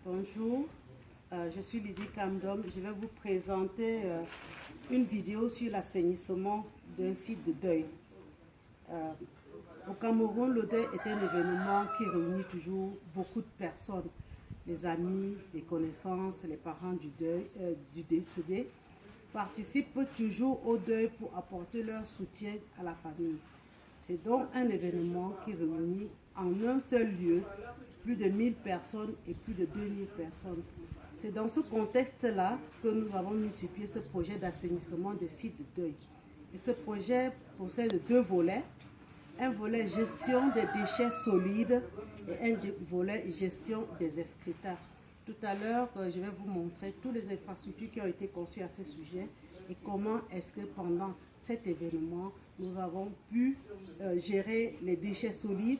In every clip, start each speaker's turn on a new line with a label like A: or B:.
A: Bonjour, je suis Lydie Kamdom. Je vais vous présenter une vidéo sur l'assainissement d'un site de deuil. Au Cameroun, le deuil est un événement qui réunit toujours beaucoup de personnes. Les amis, les connaissances, les parents du décédé participent toujours au deuil pour apporter leur soutien à la famille. C'est donc un événement qui réunit en un seul lieu plus de 1000 personnes et plus de 2000 personnes. C'est dans ce contexte-là que nous avons mis sur pied ce projet d'assainissement des sites de deuil. Et ce projet possède deux volets. Un volet gestion des déchets solides et un volet gestion des excrétas. Tout à l'heure, je vais vous montrer toutes les infrastructures qui ont été conçues à ce sujet et comment est-ce que pendant cet événement, nous avons pu gérer les déchets solides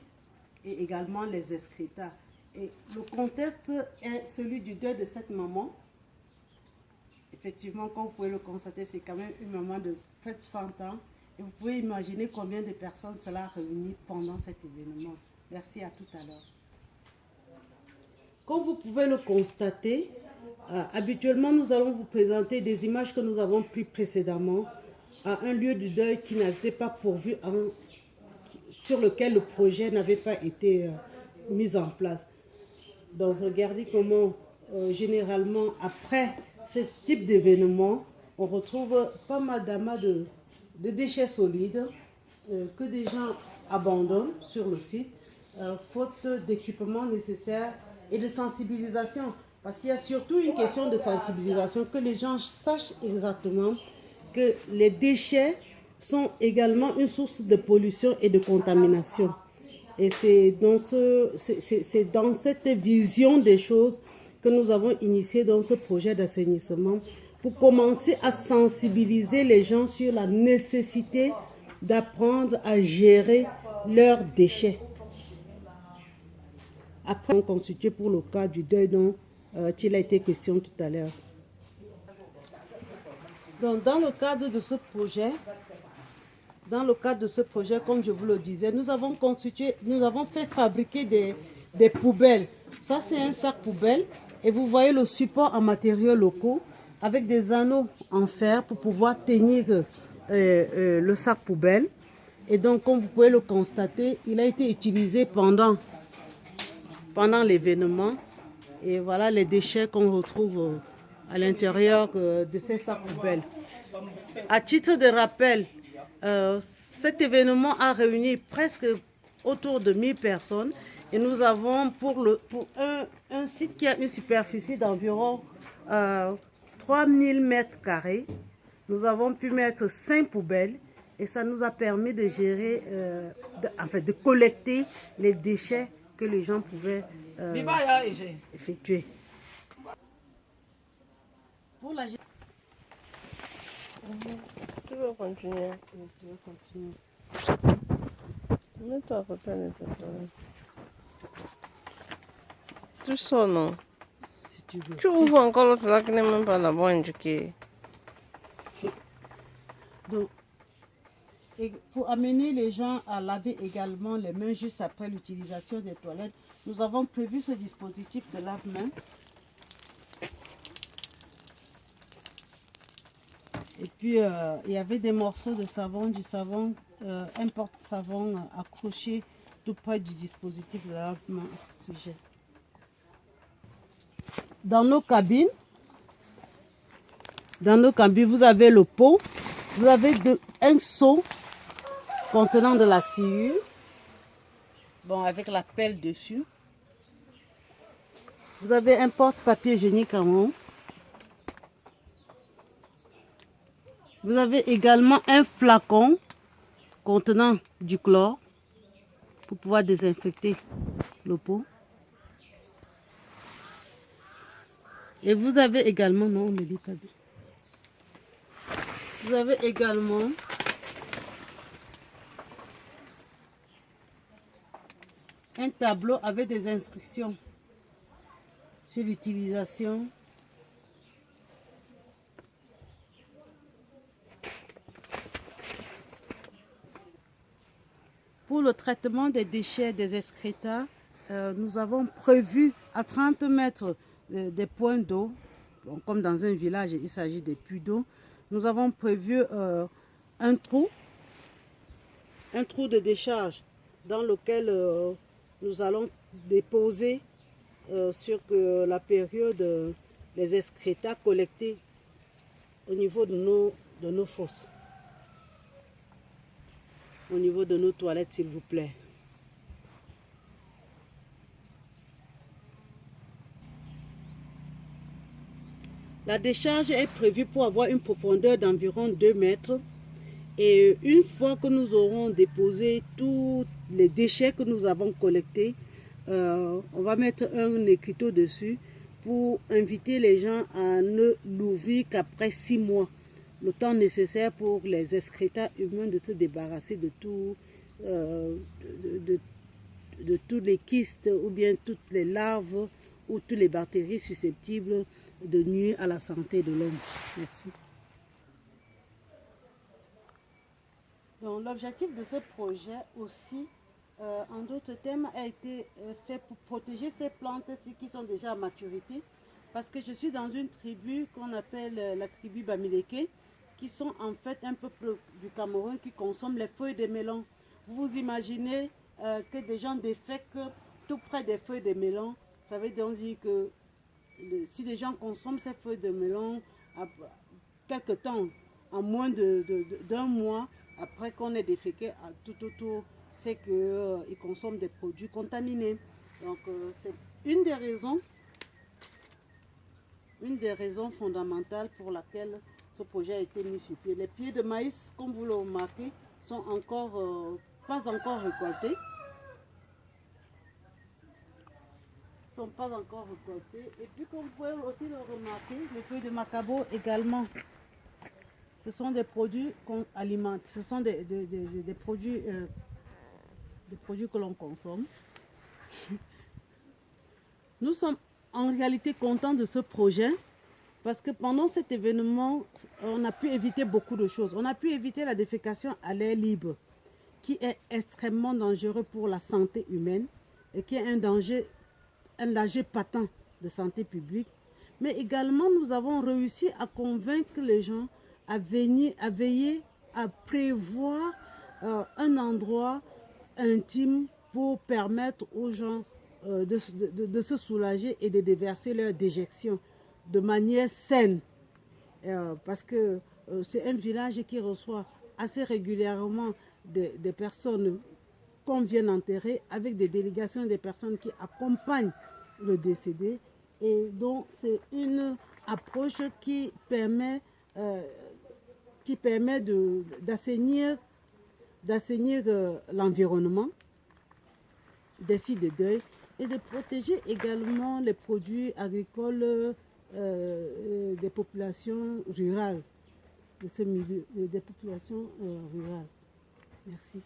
A: et également les excrétas. Et le contexte est celui du deuil de cette maman. Effectivement, comme vous pouvez le constater, c'est quand même une maman de près de 100 ans. Et vous pouvez imaginer combien de personnes cela a réuni pendant cet événement. Merci, à tout à l'heure. Comme vous pouvez le constater, habituellement, nous allons vous présenter des images que nous avons prises précédemment à un lieu du deuil qui n'était pas pourvu, sur lequel le projet n'avait pas été mis en place. Donc, regardez comment, généralement, après ce type d'événement, on retrouve pas mal d'amas de déchets solides que des gens abandonnent sur le site, faute d'équipements nécessaires et de sensibilisation. Parce qu'il y a surtout une question de sensibilisation, que les gens sachent exactement que les déchets sont également une source de pollution et de contamination. Et c'est dans cette vision des choses que nous avons initié dans ce projet d'assainissement pour commencer à sensibiliser les gens sur la nécessité d'apprendre à gérer leurs déchets. Après, on constitue pour le cas du deuil dont il a été question tout à l'heure. Donc, dans le cadre de ce projet, comme je vous le disais, nous avons fait fabriquer des poubelles. Ça, c'est un sac poubelle. Et vous voyez le support en matériaux locaux avec des anneaux en fer pour pouvoir tenir le sac poubelle. Et donc, comme vous pouvez le constater, il a été utilisé pendant l'événement. Et voilà les déchets qu'on retrouve à l'intérieur de ces sacs poubelles. À titre de rappel, cet événement a réuni presque autour de 1000 personnes et nous avons pour un site qui a une superficie d'environ 3000 mètres carrés, nous avons pu mettre 5 poubelles et ça nous a permis de gérer, de collecter les déchets que les gens pouvaient effectuer. Pour la
B: Tu veux continuer?
A: Oui, je vais continuer.
B: Mets-toi à côté de ta toilette. Tu sors, non?
A: Si tu veux.
B: Tu ouvres encore l'autre là qui n'est même pas d'abord indiqué.
A: Donc, et pour amener les gens à laver également les mains juste après l'utilisation des toilettes, nous avons prévu ce dispositif de lave-mains. Et puis, il y avait des morceaux de savon, un porte-savon accroché tout près du dispositif de lave-mains à ce sujet. Dans nos cabines, vous avez le pot, vous avez un seau contenant de la sciure, bon, avec la pelle dessus. Vous avez un porte-papier hygiénique en haut. Vous avez également un flacon contenant du chlore pour pouvoir désinfecter le pot. Et vous avez également, non, on ne lit pas bien. Vous avez également un tableau avec des instructions sur l'utilisation . Pour le traitement des déchets des excrétas, nous avons prévu à 30 mètres des points d'eau. Bon, comme dans un village, il s'agit des puits d'eau. Nous avons prévu un trou de décharge dans lequel nous allons déposer sur la période les excrétas collectés au niveau de nos fosses, au niveau de nos toilettes, s'il vous plaît. La décharge est prévue pour avoir une profondeur d'environ 2 mètres. Et une fois que nous aurons déposé tous les déchets que nous avons collectés, on va mettre un écriteau dessus pour inviter les gens à ne l'ouvrir qu'après 6 mois. Le temps nécessaire pour les excrétas humains de se débarrasser de tout, de tous les kystes ou bien toutes les larves ou toutes les bactéries susceptibles de nuire à la santé de l'homme. Merci. Donc l'objectif de ce projet aussi, en d'autres termes, a été fait pour protéger ces plantes qui sont déjà à maturité. Parce que je suis dans une tribu qu'on appelle la tribu Bamileke, qui sont en fait un peuple du Cameroun qui consomme les feuilles de melon. Vous vous imaginez que des gens défèquent tout près des feuilles de melon. Ça veut donc dire que si des gens consomment ces feuilles de melon, quelque temps, en moins d'un mois, après qu'on ait déféqué tout autour, c'est qu'ils consomment des produits contaminés. Donc c'est une des raisons fondamentales pour laquelle ce projet a été mis sur pied. Les pieds de maïs, comme vous le remarquez, sont pas encore récoltés. Et puis comme vous pouvez aussi le remarquer, les feuilles de macabo également. Ce sont des produits qu'on alimente, ce sont des produits que l'on consomme. Nous sommes en réalité contents de ce projet parce que pendant cet événement, on a pu éviter beaucoup de choses. On a pu éviter la défécation à l'air libre, qui est extrêmement dangereux pour la santé humaine et qui est un danger patent de santé publique. Mais également, nous avons réussi à convaincre les gens à veiller à prévoir un endroit intime pour permettre aux gens de se soulager et de déverser leurs déjections de manière saine. Parce que c'est un village qui reçoit assez régulièrement des personnes qu'on vient enterrer avec des délégations des personnes qui accompagnent le décédé. Et donc c'est une approche qui permet d'assainir l'environnement des sites de deuil et de protéger également les produits agricoles des populations rurales, de ce milieu, des populations rurales. Merci.